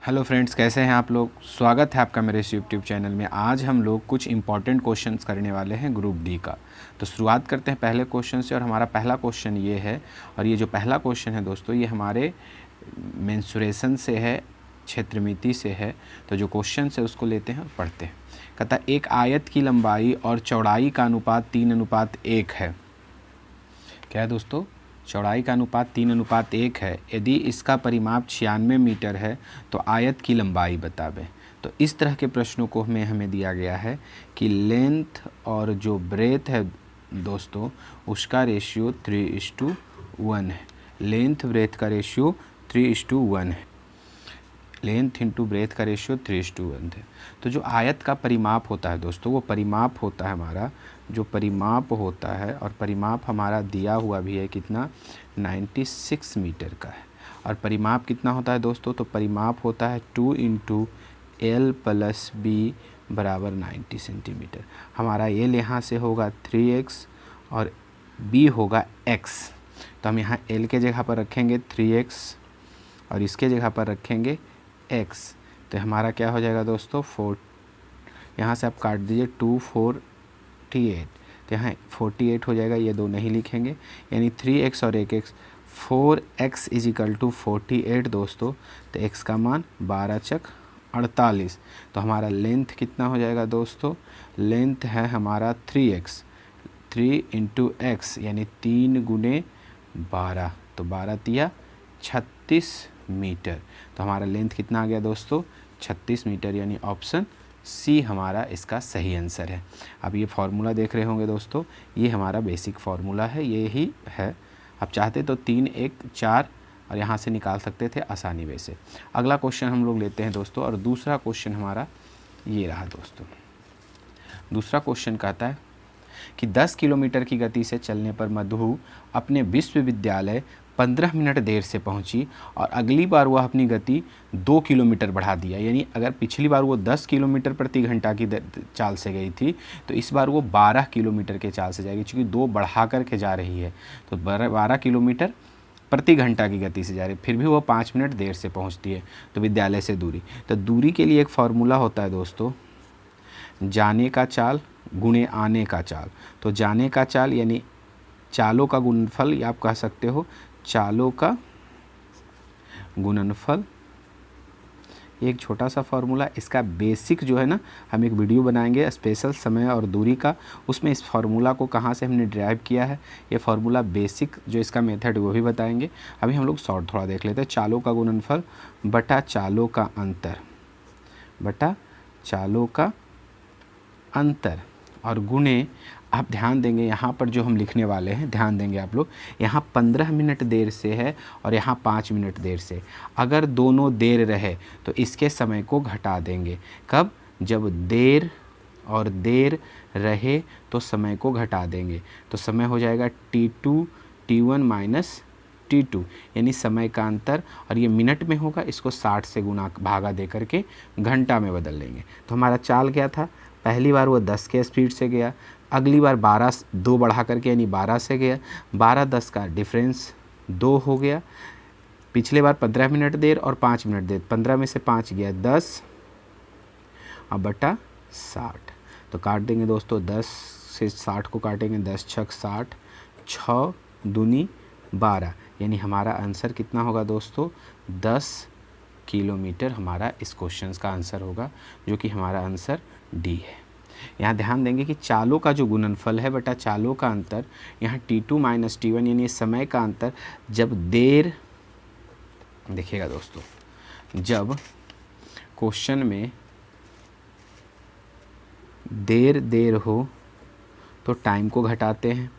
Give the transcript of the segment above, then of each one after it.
Hello friends, कैसे हैं आप लोग। स्वागत है आपका मेरे इस यूट्यूब चैनल में। आज हम लोग कुछ इंपॉर्टेंट क्वेश्चंस करने वाले हैं ग्रुप डी का। तो शुरुआत करते हैं पहले क्वेश्चन से। और हमारा पहला क्वेश्चन ये है, और ये जो पहला क्वेश्चन है दोस्तों, ये हमारे मेंसुरेशन से है, क्षेत्रमिति से है। तो जो क्वेश्चन है उसको लेते हैं और पढ़ते हैं। कहता है एक आयत की लंबाई और चौड़ाई का अनुपात 3:1 है। क्या है दोस्तों? चौड़ाई का अनुपात 3:1 है। यदि इसका परिमाप 96 मीटर है तो आयत की लंबाई बतावें। तो इस तरह के प्रश्नों को हमें दिया गया है कि लेंथ और जो ब्रेथ है दोस्तों, उसका रेशियो 3:1 है। लेंथ ब्रेथ का रेशियो 3:1 है। लेंथ इंटू ब्रेथ का रेशियो 3:1 है। तो जो आयत का परिमाप होता है दोस्तों, वो परिमाप होता है हमारा, जो परिमाप होता है, और परिमाप हमारा दिया हुआ भी है कितना, 96 मीटर का है। और परिमाप कितना होता है दोस्तों? तो परिमाप होता है 2 × L + B = 90 सेंटीमीटर। हमारा L यहाँ से होगा 3x और B होगा x। तो हम यहाँ L के जगह पर रखेंगे 3x और इसके जगह पर रखेंगे x। तो हमारा क्या हो जाएगा दोस्तों, 4। यहाँ से आप काट दीजिए 2 4 48, तो यहाँ 48 हो जाएगा। ये दो नहीं लिखेंगे, यानी 3x और 1x, 4x = 48 दोस्तों। तो x का मान 12×4 = 48। तो हमारा लेंथ कितना हो जाएगा दोस्तों? लेंथ है हमारा 3x, 3 × x यानी 3 × 12, तो 12×3 = 36 मीटर। तो हमारा लेंथ कितना आ गया दोस्तों? 36 मीटर, यानी ऑप्शन सी हमारा इसका सही आंसर है। अब ये फार्मूला देख रहे होंगे दोस्तों, ये हमारा बेसिक फार्मूला है, ये ही है। आप चाहते तो 3 1 4 और यहाँ से निकाल सकते थे आसानी वैसे। अगला क्वेश्चन हम लोग लेते हैं दोस्तों, और दूसरा क्वेश्चन हमारा ये रहा दोस्तों। दूसरा क्वेश्चन कहता है कि 10 किलोमीटर की गति से चलने पर मधु अपने विश्वविद्यालय 15 मिनट देर से पहुंची और अगली बार वह अपनी गति 2 किलोमीटर बढ़ा दिया। यानी अगर पिछली बार वो 10 किलोमीटर प्रति घंटा की चाल से गई थी, तो इस बार वो 12 किलोमीटर के चाल से जाएगी, क्योंकि 2 बढ़ा करके जा रही है। तो 12 किलोमीटर प्रति घंटा की गति से जा रही है। फिर भी वो 5 मिनट देर से पहुँचती है। तो विद्यालय से दूरी, तो दूरी के लिए एक फार्मूला होता है दोस्तों, जाने का चाल गुणे आने का चाल। तो जाने का चाल यानी चालों का गुणनफल, या आप कह सकते हो चालों का गुणनफल। एक छोटा सा फार्मूला, इसका बेसिक जो है ना, हम एक वीडियो बनाएंगे स्पेशल समय और दूरी का, उसमें इस फार्मूला को कहाँ से हमने ड्राइव किया है, ये फार्मूला बेसिक जो इसका मेथड वो भी बताएंगे। अभी हम लोग शॉर्ट थोड़ा देख लेते हैं। चालों का गुणनफल बटा चालों का अंतर, बटा चालों का अंतर, और गुणे, आप ध्यान देंगे यहाँ पर जो हम लिखने वाले हैं, ध्यान देंगे आप लोग, यहाँ 15 मिनट देर से है और यहाँ 5 मिनट देर से। अगर दोनों देर रहे तो इसके समय को घटा देंगे। कब? जब देर और देर रहे तो समय को घटा देंगे। तो समय हो जाएगा T2 T1 - T2, यानी समय का अंतर, और ये मिनट में होगा, इसको 60 से गुना भागा दे करके घंटा में बदल लेंगे। तो हमारा चाल क्या था? पहली बार वो 10 के स्पीड से गया, अगली बार 12, 2 बढ़ा करके यानी 12 से गया। 12-10 का डिफरेंस 2 हो गया। पिछले बार 15 मिनट देर और 5 मिनट देर, 15 में से 5 गया 10 और बटा 60। तो काट देंगे दोस्तों, 10 से 60 को काटेंगे, 10 छक 60, 6 दूनी 12, यानी हमारा आंसर कितना होगा दोस्तों? 10 किलोमीटर हमारा इस क्वेश्चन का आंसर होगा, जो कि हमारा आंसर डी है। यहाँ ध्यान देंगे कि चालों का जो गुणनफल है बटा चालों का अंतर, यहाँ T2 - T1 यानी समय का अंतर। जब देर, देखिएगा दोस्तों, जब क्वेश्चन में देर हो तो टाइम को घटाते हैं,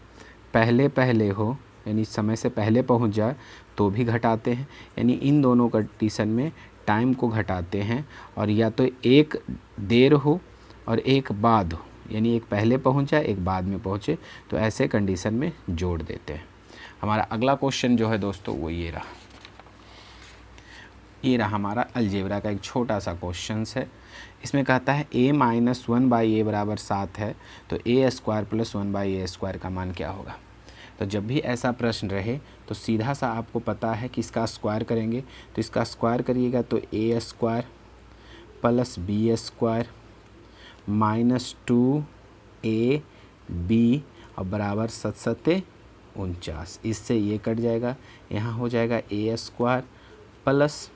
पहले हो यानी समय से पहले पहुंच जाए तो भी घटाते हैं, यानी इन दोनों कंडीशन में टाइम को घटाते हैं। और या तो एक देर हो और एक बाद हो, यानी एक पहले पहुंचा एक बाद में पहुंचे, तो ऐसे कंडीशन में जोड़ देते हैं। हमारा अगला क्वेश्चन जो है दोस्तों वो ये रहा। ये रहा हमारा अलजेब्रा का एक छोटा सा क्वेश्चन है। इसमें कहता है a - 1/a = 7 है, तो a² + 1/a² का मान क्या होगा? तो जब भी ऐसा प्रश्न रहे तो सीधा सा आपको पता है कि इसका स्क्वायर करेंगे, तो इसका स्क्वायर करिएगा तो A square plus B square minus 2ab और बराबर 7 सत्ते 49। इससे ये कट जाएगा, यहाँ हो जाएगा ए स्क्वायर प्लस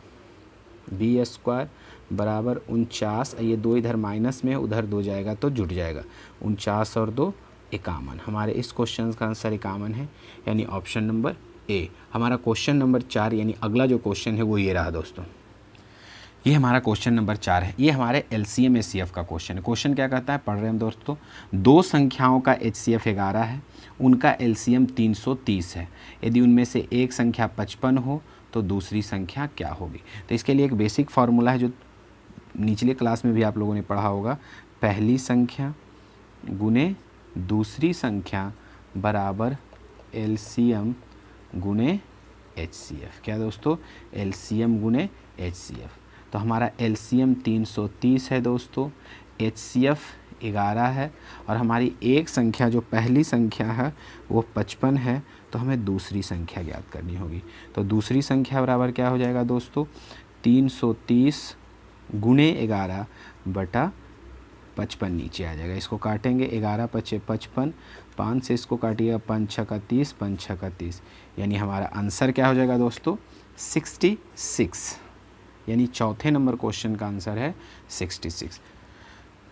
बी स्क्वायर बराबर 49। ये 2 इधर माइनस में, उधर 2 जाएगा तो जुट जाएगा, 49 और 2 51। हमारे इस क्वेश्चन का आंसर 51 है, यानी ऑप्शन नंबर ए। हमारा क्वेश्चन नंबर 4 यानी अगला जो क्वेश्चन है वो ये रहा दोस्तों। ये हमारा क्वेश्चन नंबर 4 है। ये हमारे LCM HCF का क्वेश्चन है। क्वेश्चन क्या कहता है, पढ़ रहे हैं दोस्तों। दो संख्याओं का HCF 11 है, उनका LCM 330 है। यदि उनमें से एक संख्या 55 हो तो दूसरी संख्या क्या होगी। तो इसके लिए एक बेसिक फार्मूला है जो निचले क्लास में भी आप लोगों ने पढ़ा होगा। पहली संख्या गुने दूसरी संख्या बराबर LCM गुने HCF। क्या दोस्तों, LCM गुने HCF। तो हमारा LCM 330 है दोस्तों, HCF 11 है, और हमारी एक संख्या जो पहली संख्या है वो 55 है, तो हमें दूसरी संख्या ज्ञात करनी होगी। तो दूसरी संख्या बराबर क्या हो जाएगा दोस्तों, 330 गुणे 11 बटा 55 नीचे आ जाएगा। इसको काटेंगे, 11 पचे 55, 5 से इसको काटिएगा, 5 छक्का 30, 5 छक्का 30, यानी हमारा आंसर क्या हो जाएगा दोस्तों, 66। यानी चौथे नंबर क्वेश्चन का आंसर है 66।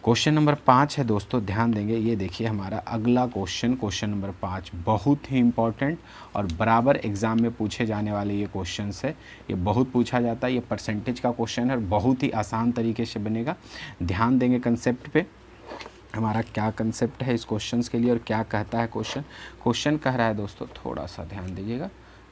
क्वेश्चन नंबर 5 है दोस्तों, ध्यान देंगे। ये देखिए हमारा अगला क्वेश्चन, क्वेश्चन नंबर 5 बहुत ही इम्पॉर्टेंट और बराबर एग्ज़ाम में पूछे जाने वाले ये क्वेश्चंस है। ये बहुत पूछा जाता है, ये परसेंटेज का क्वेश्चन है और बहुत ही आसान तरीके से बनेगा। ध्यान देंगे कंसेप्ट पे, हमारा क्या कंसेप्ट है इस क्वेश्चंस के लिए और क्या कहता है क्वेश्चन। क्वेश्चन कह रहा है दोस्तों, थोड़ा सा ध्यान दीजिएगा।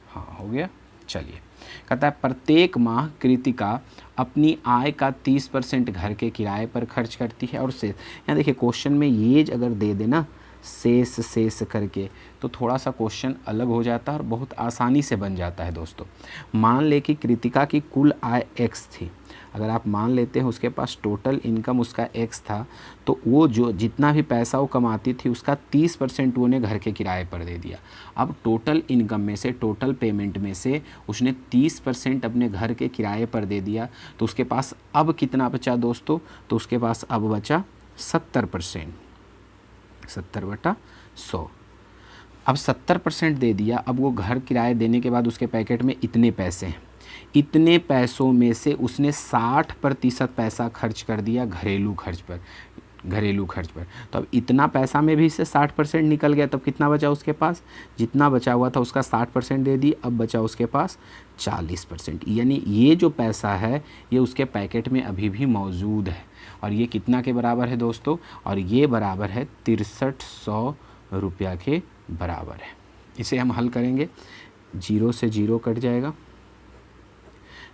हाँ, हो गया। चलिए, कहता है प्रत्येक माह कृतिका अपनी आय का 30% घर के किराए पर खर्च करती है और शेष। यहाँ देखिए क्वेश्चन में ये अगर दे देना शेष करके तो थोड़ा सा क्वेश्चन अलग हो जाता है और बहुत आसानी से बन जाता है दोस्तों। मान ले कि कृतिका की कुल आय x थी। अगर आप मान लेते हैं उसके पास टोटल इनकम उसका x था, तो वो जो जितना भी पैसा वो कमाती थी उसका 30% वो ने घर के किराए पर दे दिया। अब टोटल इनकम में से, टोटल पेमेंट में से उसने 30% अपने घर के किराए पर दे दिया, तो उसके पास अब कितना बचा दोस्तों, तो उसके पास अब बचा 70%, 70/100। अब 70% दे दिया। अब वो घर किराए देने के बाद उसके पैकेट में इतने पैसे हैं, इतने पैसों में से उसने 60% पैसा खर्च कर दिया घरेलू खर्च पर। तो अब इतना पैसा में भी से 60% निकल गया, तब कितना बचा उसके पास, जितना बचा हुआ था उसका 60% दे दी, अब बचा उसके पास 40%। यानी ये जो पैसा है ये उसके पैकेट में अभी भी मौजूद है, और ये कितना के बराबर है दोस्तों, और ये बराबर है 6300 रुपया के बराबर है। इसे हम हल करेंगे, 0 से 0 कट जाएगा,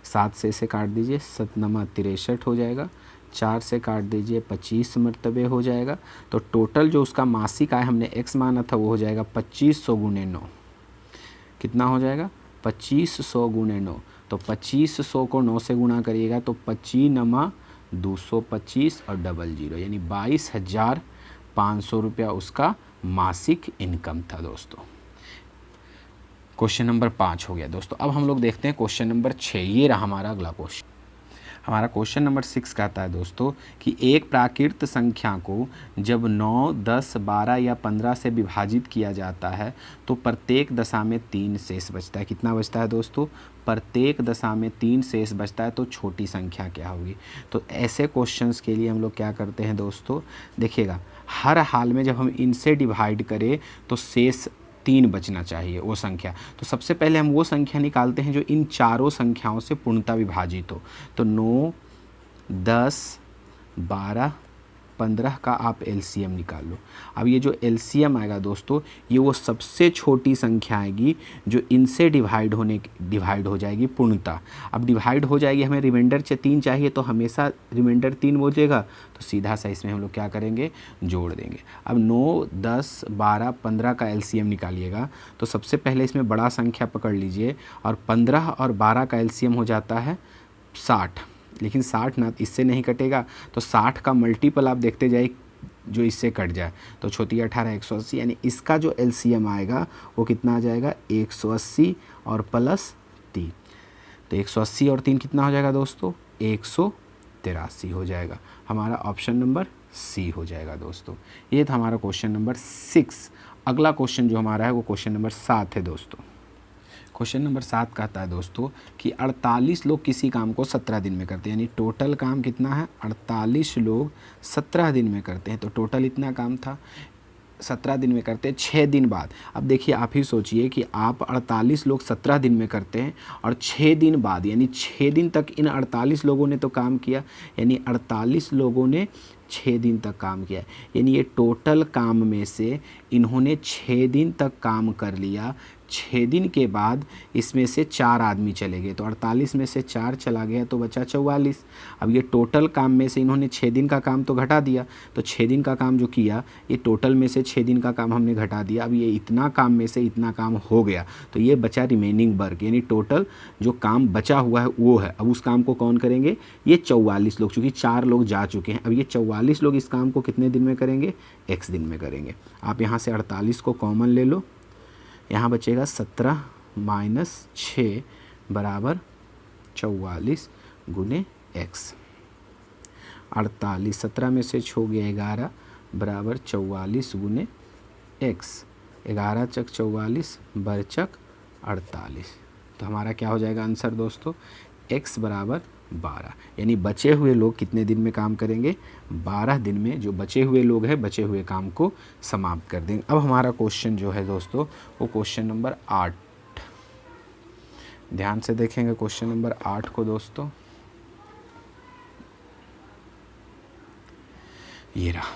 7 से इसे काट दीजिए, 7 नमा 63 हो जाएगा, 4 से काट दीजिए 25 मरतबे हो जाएगा। तो टोटल जो उसका मासिक आय हमने x माना था वो हो जाएगा 2500 गुणे 9। कितना हो जाएगा, 2500 गुणे 9। तो 2500 को 9 से गुणा करिएगा तो 25 नमा 225 और 00, यानी 22,500 रुपया उसका मासिक इनकम था दोस्तों। क्वेश्चन नंबर 5 हो गया दोस्तों। अब हम लोग देखते हैं क्वेश्चन नंबर 6। ये रहा हमारा अगला क्वेश्चन। हमारा क्वेश्चन नंबर 6 कहता है दोस्तों कि एक प्राकृत संख्या को जब 9, 10, 12 या 15 से विभाजित किया जाता है तो प्रत्येक दशा में 3 शेष बचता है। कितना बचता है दोस्तों, प्रत्येक दशा में 3 शेष बचता है, तो छोटी संख्या क्या होगी। तो ऐसे क्वेश्चंस के लिए हम लोग क्या करते हैं दोस्तों, देखिएगा हर हाल में जब हम इनसे डिवाइड करें तो शेष 3 बचना चाहिए वो संख्या। तो सबसे पहले हम वो संख्या निकालते हैं जो इन चारों संख्याओं से पूर्णतः विभाजित हो। तो 9, 10, 12, 15 का आप LCM निकाल लो। अब ये जो LCM आएगा दोस्तों, ये वो सबसे छोटी संख्या आएगी जो इनसे डिवाइड हो जाएगी पूर्णतः। अब डिवाइड हो जाएगी, हमें रिमाइंडर 3 चाहिए, तो हमेशा रिमाइंडर 3 बचेगा, तो सीधा सा इसमें हम लोग क्या करेंगे, जोड़ देंगे। अब 9, 10, 12, 15 का LCM निकालिएगा, तो सबसे पहले इसमें बड़ा संख्या पकड़ लीजिए, और 15 और 12 का LCM हो जाता है 60। लेकिन 60 ना इससे नहीं कटेगा, तो 60 का मल्टीपल आप देखते जाइए जो इससे कट जाए, तो छोटी 18 180, यानी इसका जो एलसीएम आएगा वो कितना आ जाएगा 180 और प्लस 3, तो 180 और 3 कितना हो जाएगा दोस्तों 183 हो जाएगा। हमारा ऑप्शन नंबर सी हो जाएगा दोस्तों। ये था हमारा क्वेश्चन नंबर 6। अगला क्वेश्चन जो हमारा है वो क्वेश्चन नंबर 7 है दोस्तों। क्वेश्चन नंबर 7 कहता है दोस्तों कि 48 लोग किसी काम को 17 दिन में करते हैं, यानी टोटल काम कितना है 48 लोग 17 दिन में करते हैं। तो टोटल इतना काम था 17 दिन में करते हैं 6 दिन बाद। अब देखिए आप ही सोचिए कि आप 48 लोग 17 दिन में करते हैं और 6 दिन बाद, यानी 6 दिन तक इन 48 लोगों ने तो काम किया, यानी 48 लोगों ने 6 दिन तक काम किया, यानी ये टोटल काम में से इन्होंने 6 दिन तक काम कर लिया। 6 दिन के बाद इसमें से 4 आदमी चले गए, तो 48 में से 4 चला गया तो बचा 44। अब ये टोटल काम में से इन्होंने 6 दिन का काम तो घटा दिया, तो 6 दिन का काम जो किया ये टोटल में से 6 दिन का काम हमने घटा दिया। अब ये इतना काम में से इतना काम हो गया, तो ये बचा रिमेनिंग वर्क, यानी टोटल जो काम बचा हुआ है वो है। अब उस काम को कौन करेंगे, ये 44 लोग, चूँकि 4 लोग जा चुके हैं, अब ये 44 लोग इस काम को कितने दिन में करेंगे, x दिन में करेंगे। आप यहाँ से 48 को कॉमन ले लो, यहाँ बचेगा 17 माइनस 6 बराबर 44 गुने x। 48 17 में से छो गया 11 बराबर 44 गुने x। 11 चक 44 बरचक 48, तो हमारा क्या हो जाएगा आंसर दोस्तों x बराबर 12, यानी बचे हुए लोग कितने दिन में काम करेंगे 12 दिन में जो बचे हुए लोग हैं बचे हुए काम को समाप्त कर देंगे। अब हमारा क्वेश्चन जो है दोस्तों वो क्वेश्चन नंबर 8, ध्यान से देखेंगे क्वेश्चन नंबर 8 को दोस्तों। ये रहा,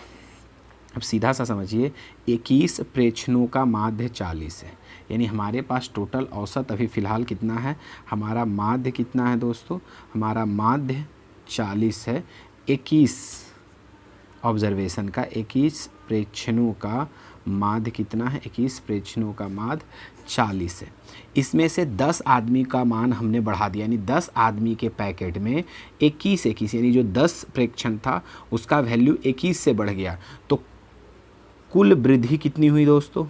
अब सीधा सा समझिए 21 प्रेक्षणों का माध्य 40 है, यानी हमारे पास टोटल औसत अभी फ़िलहाल कितना है, हमारा माध्य कितना है दोस्तों, हमारा माध्य 40 है। 21 ऑब्जर्वेशन का 21 प्रेक्षणों का माध्य कितना है, 21 प्रेक्षणों का माध्य 40 है। इसमें से 10 आदमी का मान हमने बढ़ा दिया, यानी 10 आदमी के पैकेट में 21 यानी जो 10 प्रेक्षण था उसका वैल्यू 21 से बढ़ गया, तो कुल वृद्धि कितनी हुई दोस्तों,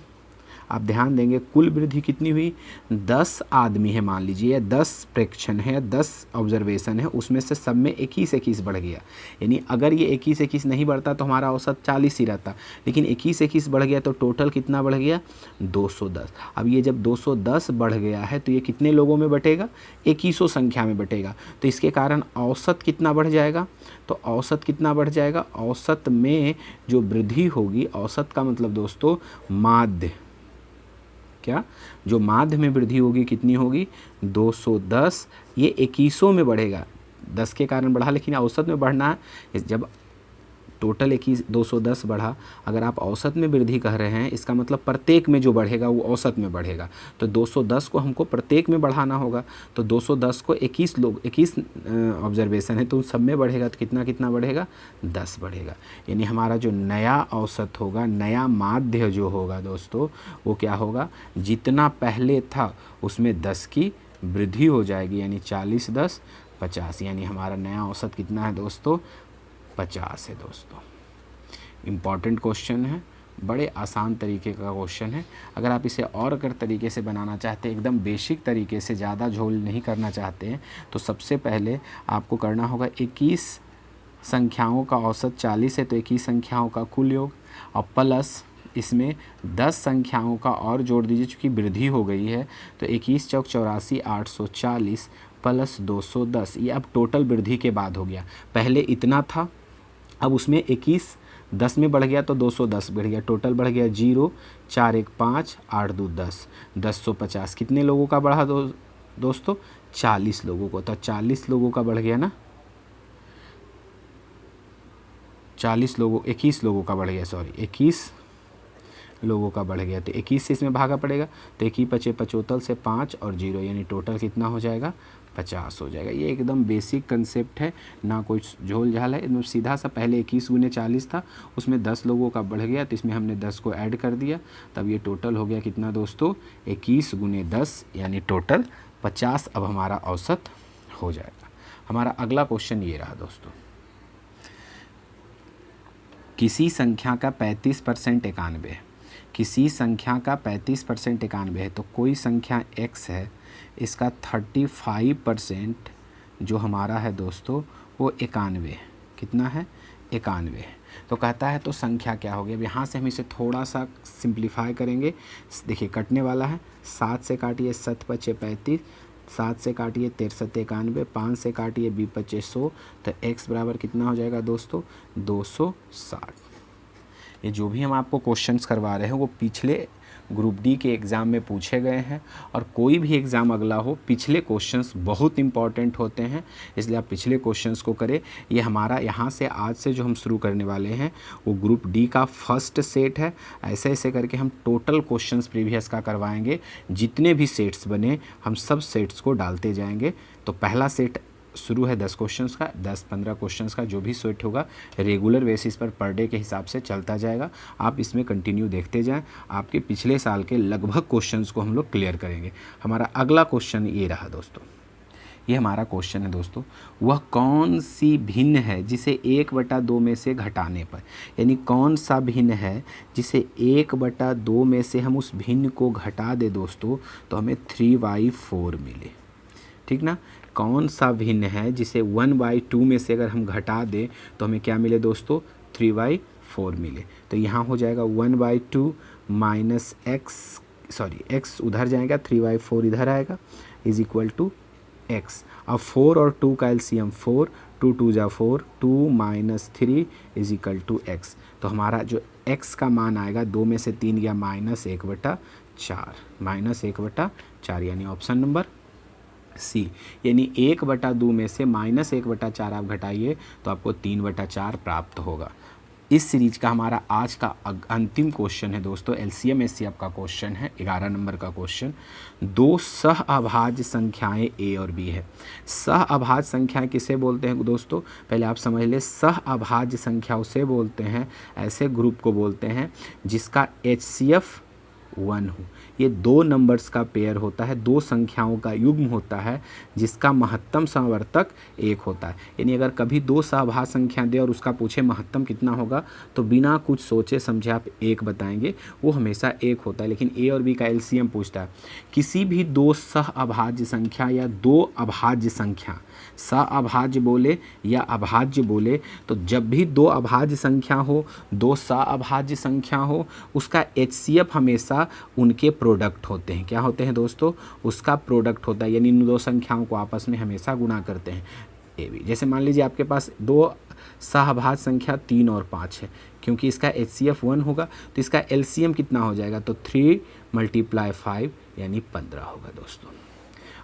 आप ध्यान देंगे कुल वृद्धि कितनी हुई, 10 आदमी है मान लीजिए, 10 प्रेक्षण है, 10 ऑब्जर्वेशन है, उसमें से सब में 21 बढ़ गया, यानी अगर ये 21 नहीं बढ़ता तो हमारा औसत 40 ही रहता, लेकिन 21 बढ़ गया तो टोटल कितना बढ़ गया 210। अब ये जब 210 बढ़ गया है तो ये कितने लोगों में बटेगा, 2100 संख्या में बटेगा, तो इसके कारण औसत कितना बढ़ जाएगा, तो औसत कितना बढ़ जाएगा, औसत में जो वृद्धि होगी, औसत का मतलब दोस्तों माध्य, क्या जो माध्य में वृद्धि होगी कितनी होगी 210, ये 2100 में बढ़ेगा, 10 के कारण बढ़ा लेकिन औसत में बढ़ना है, जब टोटल 210 बढ़ा, अगर आप औसत में वृद्धि कह रहे हैं इसका मतलब प्रत्येक में जो बढ़ेगा वो औसत में बढ़ेगा, तो 210 को हमको प्रत्येक में बढ़ाना होगा, तो 210 को 21 ऑब्जर्वेशन है तो उन सब में बढ़ेगा, तो कितना कितना बढ़ेगा 10 बढ़ेगा, यानी हमारा जो नया औसत होगा, नया माध्य जो होगा दोस्तों वो क्या होगा, जितना पहले था उसमें 10 की वृद्धि हो जाएगी, यानी 40 10 50, यानी हमारा नया औसत कितना है दोस्तों 50 है दोस्तों। इम्पॉर्टेंट क्वेश्चन है, बड़े आसान तरीके का क्वेश्चन है। अगर आप इसे और अगर तरीके से बनाना चाहते हैं, एकदम बेसिक तरीके से, ज़्यादा झोल नहीं करना चाहते हैं, तो सबसे पहले आपको करना होगा 21 संख्याओं का औसत 40 है तो 21 संख्याओं का कुल योग, और प्लस इसमें 10 संख्याओं का और जोड़ दीजिए, चूँकि वृद्धि हो गई है तो 21 चौक 84 840 प्लस 210, ये अब टोटल वृद्धि के बाद हो गया, पहले इतना था अब उसमें 21 10 में बढ़ गया तो 210 बढ़ गया, टोटल बढ़ गया 0 4 1 5 8 2 10 1050, कितने लोगों का बढ़ा दोस्तों 40 लोगों को, तो 40 लोगों का बढ़ गया ना, 21 लोगों का बढ़ गया, सॉरी 21 लोगों का बढ़ गया, तो 21 से इसमें भागा पड़ेगा, तो 21 पचे 75 से 5 और 0, यानी टोटल कितना हो जाएगा 50 हो जाएगा। ये एकदम बेसिक कंसेप्ट है, ना कोई झोल झाल है, एकदम सीधा सा। पहले 21 गुने 40 था, उसमें 10 लोगों का बढ़ गया तो इसमें हमने 10 को ऐड कर दिया, तब ये टोटल हो गया कितना दोस्तों 21 गुने 10, यानी टोटल 50 अब हमारा औसत हो जाएगा। हमारा अगला क्वेश्चन ये रहा दोस्तों, किसी संख्या का 35% 91 है, किसी संख्या का 35% 91 है, तो कोई संख्या x है, इसका 35% जो हमारा है दोस्तों वो 91 है। कितना है? 91 है। तो कहता है तो संख्या क्या होगी। अब यहाँ से हम इसे थोड़ा सा सिंप्लीफाई करेंगे। देखिए कटने वाला है, 7 से काटिए 7 पचे 35, 7 से काटिए 63 91, 5 से काटिए 20 पचे 100, तो x बराबर कितना हो जाएगा दोस्तों? 260। ये जो भी हम आपको क्वेश्चंस करवा रहे हैं वो पिछले ग्रुप डी के एग्ज़ाम में पूछे गए हैं, और कोई भी एग्ज़ाम अगला हो पिछले क्वेश्चंस बहुत इंपॉर्टेंट होते हैं, इसलिए आप पिछले क्वेश्चंस को करें। ये हमारा यहाँ से आज से जो हम शुरू करने वाले हैं वो ग्रुप डी का फर्स्ट सेट है। ऐसे ऐसे करके हम टोटल क्वेश्चंस प्रीवियस का करवाएंगे। जितने भी सेट्स बने हम सब सेट्स को डालते जाएंगे। तो पहला सेट शुरू है 10 क्वेश्चंस का, 10-15 क्वेश्चंस का जो भी सेट होगा रेगुलर बेसिस पर डे के हिसाब से चलता जाएगा। आप इसमें कंटिन्यू देखते जाएं, आपके पिछले साल के लगभग क्वेश्चंस को हम लोग क्लियर करेंगे। हमारा अगला क्वेश्चन ये रहा दोस्तों, ये हमारा क्वेश्चन है दोस्तों, वह कौन सी भिन्न है जिसे 1/2 में से घटाने पर, यानी कौन सा भिन्न है जिसे 1/2 में से हम उस भिन्न को घटा दे दोस्तों तो हमें 3/4 मिले। ठीक ना? कौन सा भिन्न है जिसे 1/2 में से अगर हम घटा दें तो हमें क्या मिले दोस्तों? 3/4 मिले। तो यहाँ हो जाएगा 1/2 माइनस x उधर जाएगा, 3/4 इधर आएगा, इज इक्वल टू x। अब 4 और 2 का एलसीएम 4, 2 2 जा 4, 2 minus 3 is equal to x। तो हमारा जो x का मान आएगा 2 में से 3 गया -1/4, -1/4, यानी ऑप्शन नंबर सी। यानी 1/2 में से -1/4 आप घटाइए तो आपको 3/4 प्राप्त होगा। इस सीरीज का हमारा आज का अंतिम क्वेश्चन है दोस्तों, एलसीएम एचसीएफ का क्वेश्चन है, 11 नंबर का क्वेश्चन। 2 सह अभाज्य संख्याएं ए और बी है। सह अभाज्य संख्याएं किसे बोलते हैं दोस्तों? पहले आप समझ ले, सह अभाज्य संख्या उसे बोलते हैं, ऐसे ग्रुप को बोलते हैं जिसका एचसीएफ 1 हो। ये 2 नंबर्स का पेयर होता है, 2 संख्याओं का युग्म होता है जिसका महत्तम समवर्तक 1 होता है। यानी अगर कभी 2 सहभाज्य संख्या दे और उसका पूछे महत्तम कितना होगा तो बिना कुछ सोचे समझे आप 1 बताएंगे, वो हमेशा 1 होता है। लेकिन ए और बी का एलसीएम पूछता है, किसी भी 2 सह अभाज्य संख्या या 2 अभाज्य संख्या, सह अभाज्य बोले या अभाज्य बोले, तो जब भी 2 अभाज्य संख्या हो, 2 सह अभाज्य संख्या हो, उसका एचसीएफ हमेशा उनके प्रोडक्ट होते हैं। क्या होते हैं दोस्तों? उसका प्रोडक्ट होता है, यानी इन 2 संख्याओं को आपस में हमेशा गुणा करते हैं ए बी। जैसे मान लीजिए आपके पास 2 सहभाज्य संख्या 3 और 5 है, क्योंकि इसका एचसीएफ 1 होगा तो इसका एलसीएम कितना हो जाएगा? तो 3 × 5 यानी 15 होगा दोस्तों।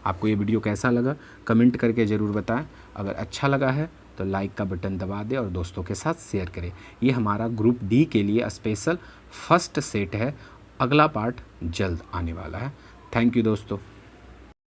आपको ये वीडियो कैसा लगा कमेंट करके ज़रूर बताएं। अगर अच्छा लगा है तो लाइक का बटन दबा दें और दोस्तों के साथ शेयर करें। ये हमारा ग्रुप डी के लिए स्पेशल फर्स्ट सेट है, अगला पार्ट जल्द आने वाला है। थैंक यू दोस्तों।